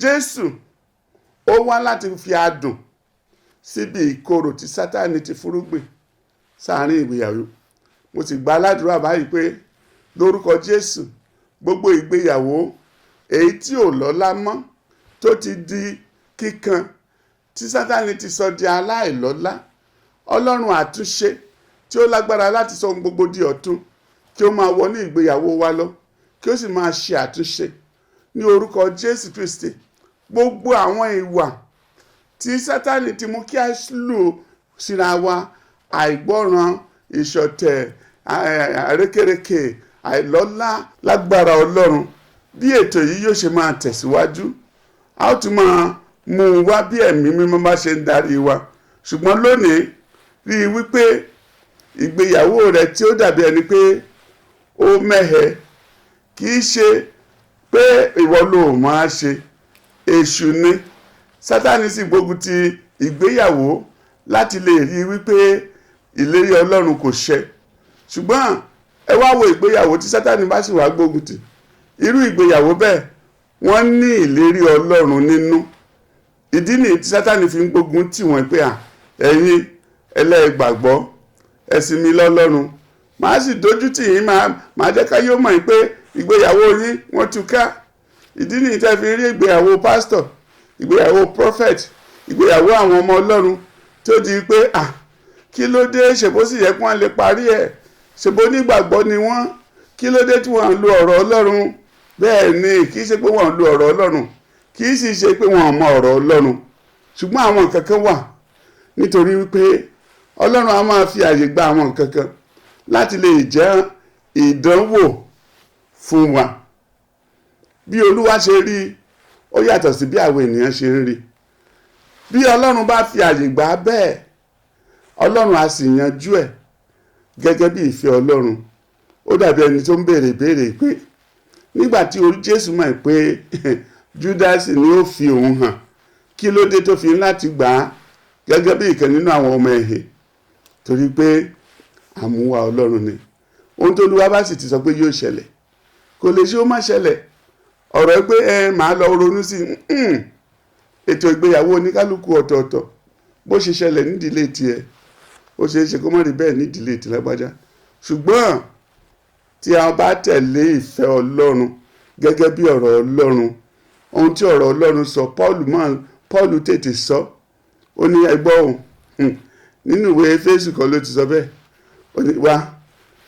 Jésù ó wá láti fi adùn síbi ìkorò tí Sátánì ti fúrúgbìn sáàrin ìgbéyàwó. Mo sì gba aládùúrà báyìí pé lórúkọ Jésù, gbogbo ìgbéyàwó èyí tí ò lọ́lá mọ́, tó ti di kíkan, tí Sátánì ti sọ di aláìlọ́lá, Ọlọ́run àtúnṣe tí ó lágbára láti sọ gbogbo di ọ̀tun, kí ó máa wọ ní ìgbéyàwó wa lọ, kí ó sì máa ṣe àtúnṣe ní orúkọ Jésù Kristi. Gbogbo àwọn ìwà tí Sátánì ti mú kí a lò síra wa, àìgbọ́ràn, ìṣọ̀tẹ̀, àrékérekè, àìlọ́lá, lágbára Ọlọ́run, bí ètò yìí yóò ṣe máa tẹ̀síwájú, a ó tún máa mú un wá bí ẹ̀mí mímọ́ bá ṣe ń darí wa. Ṣùgbọ́n lónìí, rí i wípé ìgbéyàwó rẹ tí ó dàbí ẹni pé ó mẹ́hẹ, kì í ṣe pé ìwọ ló máa ṣe, èṣù ni. Sátánì sì gbógun ti ìgbéyàwó láti lè rí i wípé ìlérí Ọlọ́run kò ṣẹ. Ṣùgbọ́n ẹ wá wo ìgbéyàwó tí Sátánì bá sì wá gbógun tì, irú ìgbéyàwó bẹ́ẹ̀ wọ́n ní ìlérí Ọlọ́run nínú. Ìdí nìyí tí Sátánì fi ń gbógun tì wọ́n pé ẹ̀yin ẹlẹ́gbàgbọ́, ẹ̀sìn mi lọ́lọ́run, màá sì dojú tì yín, màá jẹ́ ká yóò mọ̀ pé ìgbéyàwó yín wọ́n túká. Ìdí nìyí tẹ́ fi rí ìgbéyàwó pásítọ̀, ìgbéyàwó prophet, ìgbéyàwó àwọn ọmọ Ọlọ́run tó di pé kí ló dé, ṣèbó sì yẹ kí wọ́n lè parí ẹ̀, ṣèbó nígbàgbọ́ ni wọ́n, kí ló dé tí wọ́n lo ọ̀rọ̀ Ọlọ́run? Bẹ́ẹ̀ ni, kì í ṣe pé wọ́n lo ọ̀rọ̀ Ọlọ́run, kì í sì ṣe pé wọ́n mọ ọ̀rọ̀ Ọlọ́run, ṣùgbọ́n àwọn nǹkan kan wà nítorí wípé Ọlọ́run á máa fi àyè gba àwọn nǹkan kan láti lè jẹ́ ìdánwò fún wa. Bí Olúwa ṣe rí ó yàtọ̀ sí bí àwọn ènìyàn ṣe ń rí. Bí Ọlọ́run bá fi àyè gbà bẹ́ẹ̀, Ọlọ́run á sì yanjú ẹ̀ gẹ́gẹ́ bí ìfẹ́ Ọlọ́run. Ó dàbí ẹni tó ń béèrè pé nígbà tí Jésù mọ̀ pé Júdásì ni ó fi òun hàn, kí ló dé tó fi ń láti gbà á gẹ́gẹ́ bí ìkan nínú àwọn ọmọ ẹ̀yìn? Torí pé àmúwá Ọlọ́run ni. Ohun tó Olúwa bá sì ti sọ pé yóò ṣẹlẹ̀, kò lè ṣe ó má ṣẹlẹ̀. Ọ̀rọ̀ pé màá lọ ronú sí ètò ìgbéyàwó oníkálukú ọ̀tọ̀ọ̀tọ̀, bó ṣe ṣẹlẹ̀ nídìílé tiẹ̀ ó ṣeé ṣe kó má rí bẹ́ẹ̀ nídìílé ti lágbájá. Ṣùgbọ́n tí a bá tẹ̀lé ìfẹ́ Ọlọ́run gẹ́gẹ́ bí ọ̀rọ̀ Ọlọ́run, ohun tí ọ̀rọ̀ Ọlọ́run sọ, Pọ́ọ̀lù tètè sọ, ó ní ẹgbọ́ òun nínú ìwé Éfésù kan ló ti sọ bẹ́ẹ̀. Ó ní wá,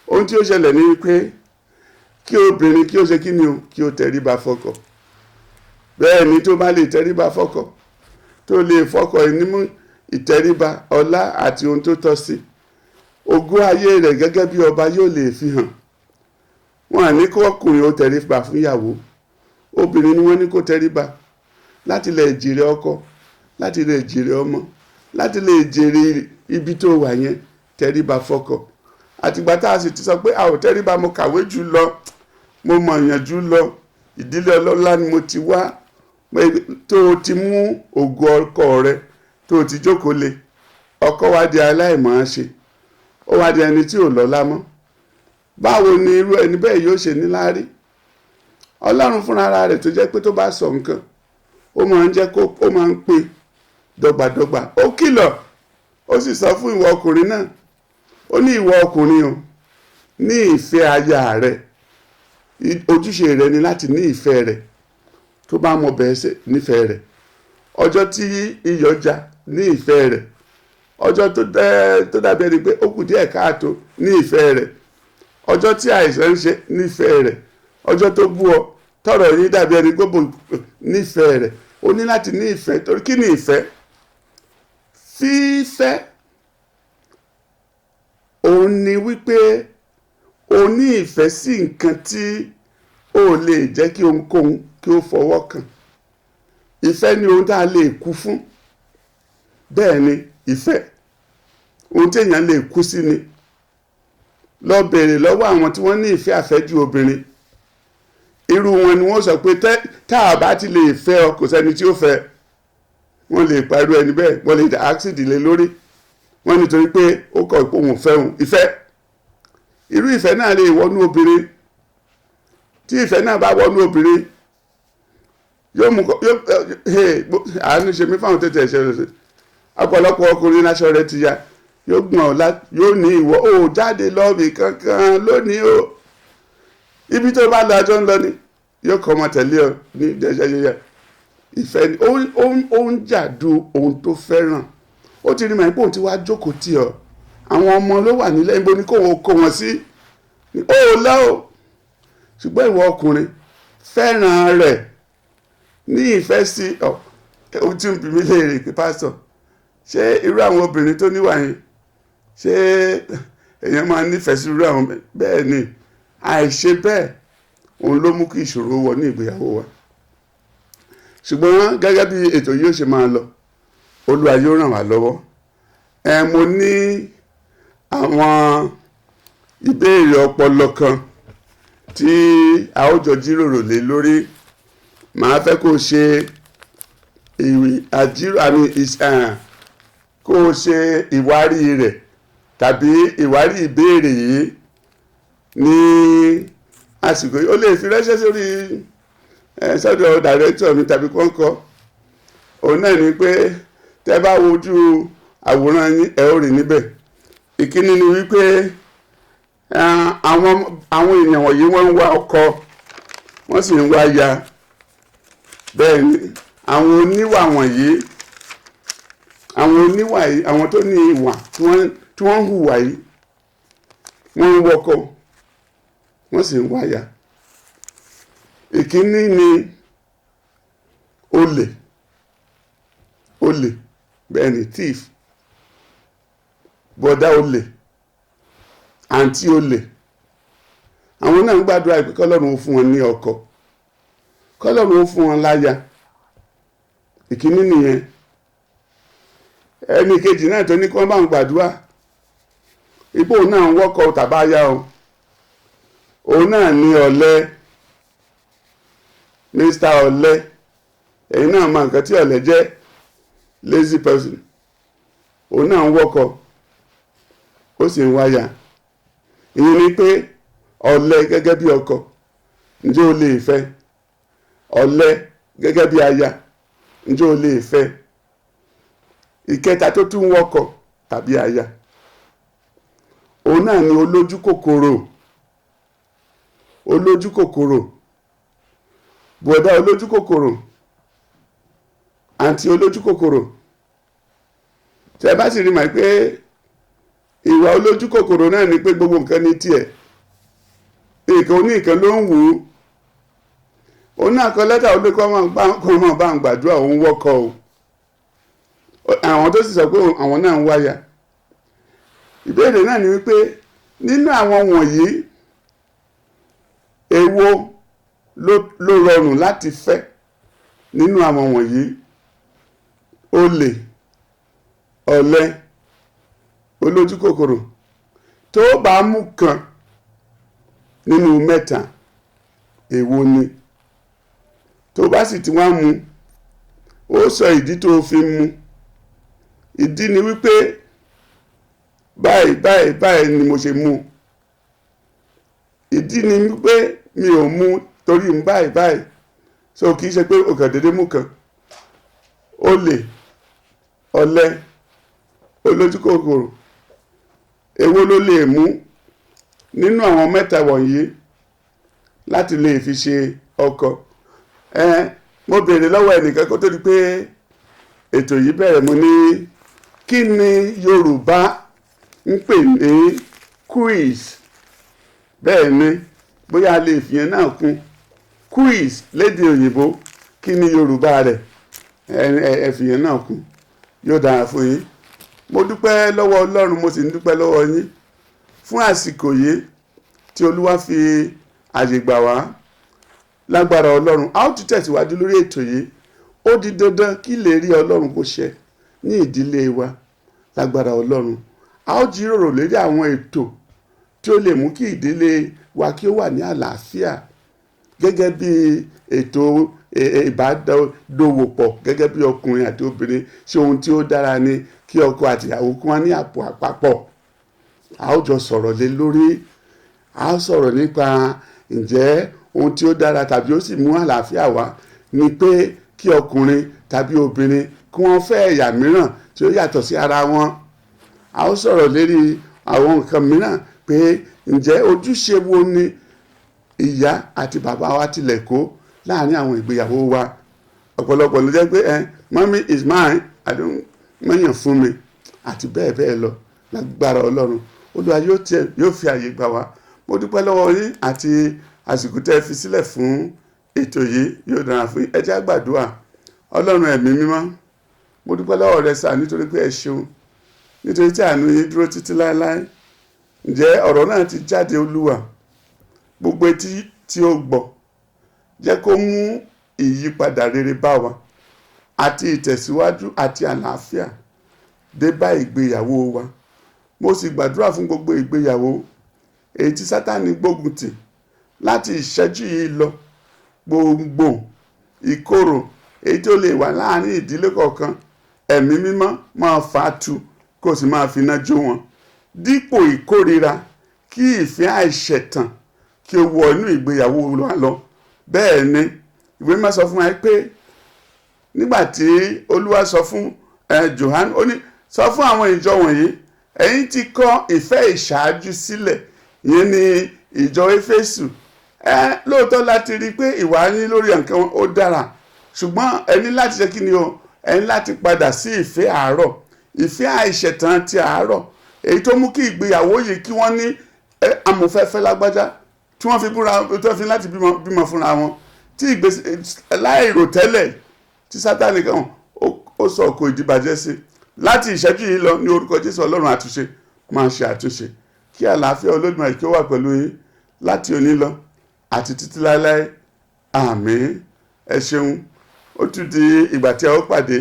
ohun tí ó ṣẹlẹ̀ ní pé kí obìnrin kí ó ṣe kí ni o, kí ó tẹríba fọ́kọ. Bẹ́ẹ̀ ni, tó bá lè tẹríba fọ́kọ, tó lè fọ́kọ nímú ìtẹríba, ọlá àti ohun tó tọ́ sí, ògo ayé rẹ̀ gẹ́gẹ́ bí ọba yóò lè fi hàn. Wọ́n á ní kó ọkùnrin ó tẹríba fún ìyàwó, obìnrin ni wọ́n ní kó tẹríba láti lè jèrè ọkọ, láti lè jèrè ọmọ, láti lè jèrè ibi tó wà yẹn. Tẹríba fọ́kọ. Àtìgbà tá a sì ti sọ pé a ò tẹríba, mo kàwé jù lọ, mo mọ̀ yàn jù lọ, ìdílé ọlọ́lá ni mo ti wá, tó o ti mú ògo ọkọ rẹ tó o ti jókòó lé, ọkọ wá di aláìmọ̀ ṣe, ó wá di ẹni tí ò lọ́lá mọ́. Báwo ni irú ẹni bẹ́ẹ̀ yóò ṣe níláárí? Ọlọ́run fúnra rẹ̀ tó jẹ́ pé tó bá sọ nǹkan, ó máa ń jẹ́ kó, ó máa ń pè dọ́gbadọ́gba. Ó kìlọ̀, ó sì sọ fún ìwọ ọkùnrin náà, ó ní ìwọ ọkùnrin o, ní ìfẹ́ aya rẹ. Ojúṣe rẹ ni láti ní ìfẹ́ rẹ. Tó bá mọ bẹ́ẹ̀ ṣe nífẹ̀ẹ́ rẹ̀. Ọjọ́ tí iyọ̀ já, ní ìfẹ́ rẹ̀. Ọjọ́ tó dàbí ẹni pé ó kù díẹ̀ káàtó, ní ìfẹ́ rẹ̀. Ọjọ́ tí àìsàn ń ṣe, nífẹ̀ẹ́ rẹ̀. Ọjọ́ tó bú ọ, tọ̀rọ̀ yín dàbí ẹni gbogbo, nífẹ̀ẹ́ rẹ̀. O ní láti ní ìfẹ́. Torí kí ni ìfẹ́? Fífẹ́ òun ni wípé o ní ìfẹ́ sí nǹkan tí ó lè jẹ́ kí ohunkóhun kí ó fọwọ́ kàn. Ìfẹ́ ni ohun tá a lè kú fún. Bẹ́ẹ̀ ni ìfẹ́, ohun tí èèyàn lè kú sí ni. Lọ bèèrè lọ́wọ́ àwọn tí wọ́n ní ìfẹ́ àfẹ́jù obìnrin. Irú wọn ni wọ́n sọ pé tá a bá ti lè fẹ́ ọ, kò sẹ́ni tí ó fẹ́. Wọ́n lè pa irú ẹni bẹ́ẹ̀, wọ́n lè dá àksìdì lé lórí. Wọ́n nítorí pé ó kọ̀ pé òun fẹ́ òun. Ìfẹ́, irú ìfẹ́ náà lè wọnú obìnrin. Tí ìfẹ́ náà bá wọnú obìnrin, yóò mú àánú ṣe mí fáwọn tètè ẹ̀ṣẹ̀ rẹ̀. Ọ̀pọ̀lọpọ̀ ọkùnrin láṣọ rẹ̀ ti ya, yóò gbọ̀n ọ̀la, yóò ní ìwọ ó jáde lọ́ọ̀bì kankan lónìí o. Ibi tó bá lọ àjọ ń lọ ni, yóò kọ́ ọmọ tẹ̀lé ọ ní ìdẹ́sẹ̀yẹyẹ. Ìfẹ́ ni ó ń jà du ohun tó fẹ́ràn. Ó ti rí màá pé òun ti wá jókòó tì ọ. Àwọn ọmọ ló wà nílẹ̀, níbo ni kó wọn sí? Ó lọ o. Ṣùgbọ́n ìwọ ọkùnrin fẹ́ràn rẹ̀, ní ìfẹ́ sí ọ. Ó ti ń bi mí léèrè pé pásítọ̀, ṣé irú àwọn obìnrin tó níwà yẹn, ṣé èèyàn máa nífẹ̀ẹ́ sí irú àwọn bẹ́ẹ̀ ni? Àìṣe bẹ́ẹ̀ òun ló mú kí ìṣòro wọ ní ìgbéyàwó wa. Ṣùgbọ́n gẹ́gẹ́ bí ètò yìí ó ṣe máa lọ, Olúwa yóò ràn wá lọ́wọ́. Mo ní àwọn ìbéèrè ọpọlọ kan tí a ó jọ jíròrò lé lórí. Màá fẹ́ kó ṣe kó ṣe ìwárí rẹ̀ tàbí ìwárí ìbéèrè yìí ní àsìkò yìí. Ó lè fi ránṣẹ́ sórí sọ́dọ̀ dàrẹ́tọ̀ mi tàbí kọ́ńkọ́. Òun náà ni pé tẹ́ bá wojú àwòrán yín, ẹ ó rí níbẹ̀. Ìkíní ni wípé àwọn èèyàn wọ̀nyí wọ́n ń wá ọkọ, wọ́n sì ń wá aya. Bẹ́ẹ̀ ni àwọn oníwà wọ̀nyí, àwọn tó ní ìwà tí wọ́n ń hùwà yìí, wọ́n ń wọ́kọ wọ́n sì ń wáyà. Ìkíní ni olè bẹ́ẹ̀ ni thief, bọ̀dá olè, àǹtí olè. Àwọn náà ń gbàdúrà pé kọ́lọ́run ó fún wọn ní ọkọ, kọ́lọ́run ó fún wọn láya. Ìkíní nìyẹn. Ẹni kejì náà tó ní kí wọ́n bá ń gbàdúrà ipò náà ń wọ́kọ tàbáyá o, òun náà ní ọ̀lẹ, Mr. ọ̀lẹ. Ẹ̀yin náà mọ nǹkan tí ọ̀lẹ jẹ́, lazy person. Òun náà ń wọ́kọ ó sì ń wáyà. Ìyẹn ni pé ọ̀lẹ gẹ́gẹ́ bí ọkọ, ǹjẹ́ o lè fẹ́? Ọ̀lẹ gẹ́gẹ́ bí aya, ǹjẹ́ o lè fẹ́? Ìkẹta tó tún wọ́kọ tàbí aya, òun náà ni olójú kòkòrò. Olójú kòkòrò, bọ̀dá olójú kòkòrò, àǹtí olójú kòkòrò. Tẹ́ bá sì rí mọ̀ pé ìwà olójú kòkòrò náà ni pé gbogbo nǹkan ní tiẹ̀, nǹkan oní nǹkan ló ń wù ú. Òun náà kọ lẹ́tà ó lé kọ́ mọ̀ bá ń gbàdúrà òun wọ́kọ o. Àwọn tó sì sọ pé àwọn náà ń wáyà. Ìbéèrè náà ni wípé nínú àwọn wọ̀nyí èwo ló rọrùn láti fẹ́ nínú àwọn wọ̀nyí? Olè, ọ̀lẹ, olójú kòkòrò. Tó bá mú kan nínú mẹ́ta èwo ni? Tó bá sì ti wá mú, ó sọ ìdí tó fi mú. Ìdí ni wípé báyìí ni mo ṣe mú. Ìdí ni wípé mi ò mú torí báyìí. So kìí ṣe pé o kàn dédé mú kan. Olè, ọ̀lẹ, olójú kòkòrò, èwo ló lè mú nínú àwọn mẹ́ta wọ̀nyí láti lè fi ṣe ọkọ? Mo béèrè lọ́wọ́ ẹnìkan kó tó di pé ètò yìí bẹ̀rẹ̀. Mo ní kí ni Yorùbá ń pè ní quiz? Bẹ́ẹ̀ ni, bóyá a lè fi yẹn náà kún. Quiz lédè òyìnbó, kí ni Yorùbá rẹ̀? Ẹ fi yẹn náà kún, yóò dára fún yín. Mo dúpẹ́ lọ́wọ́ Ọlọ́run, mo sì ń dúpẹ́ lọ́wọ́ yín fún àsìkò yìí tí Olúwa fi àyè gbà wá. Lágbára Ọlọ́run, a ó tún tẹ̀síwájú lórí ètò yìí. Ó di dandan kí lè rí Ọlọ́run kó ṣẹ ní ìdílé wa. Lágbára Ọlọ́run, a ó jíròrò lórí àwọn ètò tí ó lè mú kí ìdílé wa kí ó wà ní àlàáfíà, gẹ́gẹ́ bí ètò ìbádọ́wòpọ̀ gẹ́gẹ́ bí ọkùnrin àti obìnrin. Ṣé ohun tí ó dára ni kí ọkọ àti ìyàwó kí wọ́n ní àpò àpapọ̀? A ó jọ sọ̀rọ̀ lé lórí. A ó sọ̀rọ̀ nípa ǹjẹ́ ohun tí ó dára tàbí ó sì mú àlàáfíà wá ni pé kí ọkùnrin tàbí obìnrin kí wọ́n fẹ́ ẹ̀yà mìíràn tí ó yàtọ̀ sí ara wọn. A ó sọ̀rọ̀ lérí àwọn nǹkan mìíràn pé ǹjẹ́ ojúṣe wo ni ìyá àti bàbá wa tilẹ̀ kó láàrin àwọn ìgbéyàwó wa? Ọ̀pọ̀lọpọ̀ ló jẹ́ pé mommy is mine, mọ̀yàn fún mi, àti bẹ́ẹ̀ bẹ́ẹ̀ lọ. Lágbára Ọlọ́run, Olúwa yóò fi àyè gbà wá. Mo dúpẹ́ lọ́wọ́ yín àti àsìkò tẹ́ fi sílẹ̀ fún ètò yìí, yóò dára fún yín. Ẹ jẹ́ á gbàdúrà. Ọlọ́run ẹ̀mí mímọ́, mo dúpẹ́ lọ́wọ́ rẹ sà, nítorí pé ẹ ṣeun, nítorí tí àánú yín dúró títí láéláé. Ǹjẹ́ ọ̀rọ̀ náà ti jáde Olúwa? Gbogbo etí tí ó gbọ́, jẹ́ kó mú ìyípadà rere bá wa àti ìtẹ̀síwájú àti àlàáfíà dé bá ìgbéyàwó wa. Mo sì gbàdúrà fún gbogbo ìgbéyàwó èyí tí Sátánì gbógun tì láti ìṣẹ́jú yìí lọ. Gbòǹgbò ìkorò èyí tó lè wà láàrin ìdílé kọ̀ọ̀kan, ẹ̀mí mímọ́ máa fà á tu kó sì máa fi iná jó wọn. Dípò ìkórira, kí ìfẹ́ àìṣẹ̀tàn kí ó wọ inú ìgbéyàwó wa lọ. Bẹ́ẹ̀ ni ìwé máa sọ fún wa pé nígbà tí Olúwa sọ fún Jòhánù, ó ní sọ fún àwọn ìjọ wọ̀nyí, ẹ̀yin ti kọ̀ ìfẹ́ ìṣáájú sílẹ̀. Ìyẹn ni ìjọ Éfésù. Lóòótọ́ láti rí pé ìwà yín lórí nǹkan ó dára, ṣùgbọ́n ẹ ní láti ṣe kí ni o? Ẹ ní láti padà sí ìfẹ́ àárọ̀, ìfẹ́ àìṣẹ̀tàn ti àárọ̀, èyí tó mú kí ìgbéyàwó yìí kí wọ́n ní amòfẹ́fẹ́ lágbájá tí wọ́n fi búra tí wọ́n fi láti bímọ fúnra wọn tí láìròtẹ́lẹ̀ tí Sátánì kan ó sọ òkò ìdìbàjẹ́ sí láti ìṣẹ́jú yìí lọ ní orúkọ Jésù Ọlọ́run àtúnṣe máa ṣe àtúnṣe kí àlàáfíà Olódùmarè kí ó wà pẹ̀lú yín láti òní lọ àti títí láéláé àmín. Ẹ ṣeun, ó tún di ìgbà tí a ó pàdé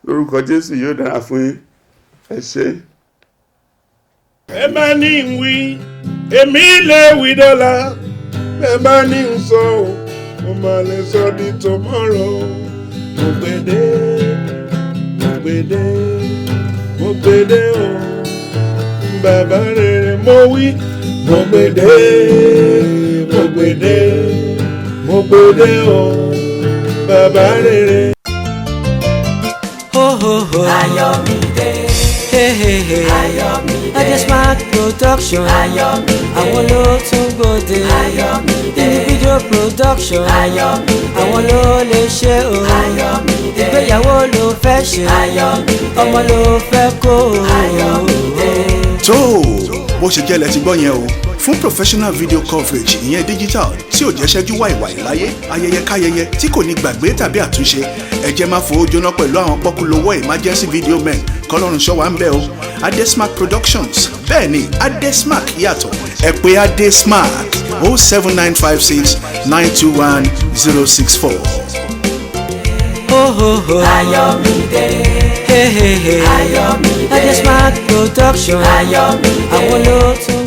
lórúkọ Jésù, yóò dára fún yín. Ẹ ṣé. Ẹ bá ní ń wí èmi lè wí dọ́là, ẹ bá ní ń sọ mo máa lè sọ di tomorrow. Mo gbèdé o bàbá rere mo wí. Mo gbèdé o bàbá rere. Ayọ̀mídé, Ayọ̀mídé, Adesmark production, Ayọ̀mídé, àwọn ló tún gbòde, Ayọ̀mídé, individual production, Ayọ̀mídé, àwọn ló lè ṣe o, Ayọ̀mídé, ìgbéyàwó ló fẹ́ ṣe, Ayọ̀mídé, ọmọ ló fẹ́ kó o, Ayọ̀mídé. tó bó ṣe jẹ́ lẹ ti gbọ́ yẹn o. Fún professional video coverage ìyẹn digital tí ò jẹ́ ṣẹ́jú wàìwàì láyé, ayẹyẹ káyẹyẹ tí kò ní gbàgbé tàbí àtúnṣe, ẹ jẹ́ máa fowó jóná pẹ̀lú àwọn pọ́kúlówó emergency video men kọ́lọ́run ṣọ́ wa ń bẹ̀ o. Adesmark Productions, bẹ́ẹ̀ ni Adesmark yàtọ̀, ẹ pè Adesmark 07956 921 064. Ayọ̀mídé, Ayọ̀mídé, Adesmark production, Ayọ̀mídé, àwọn ló tún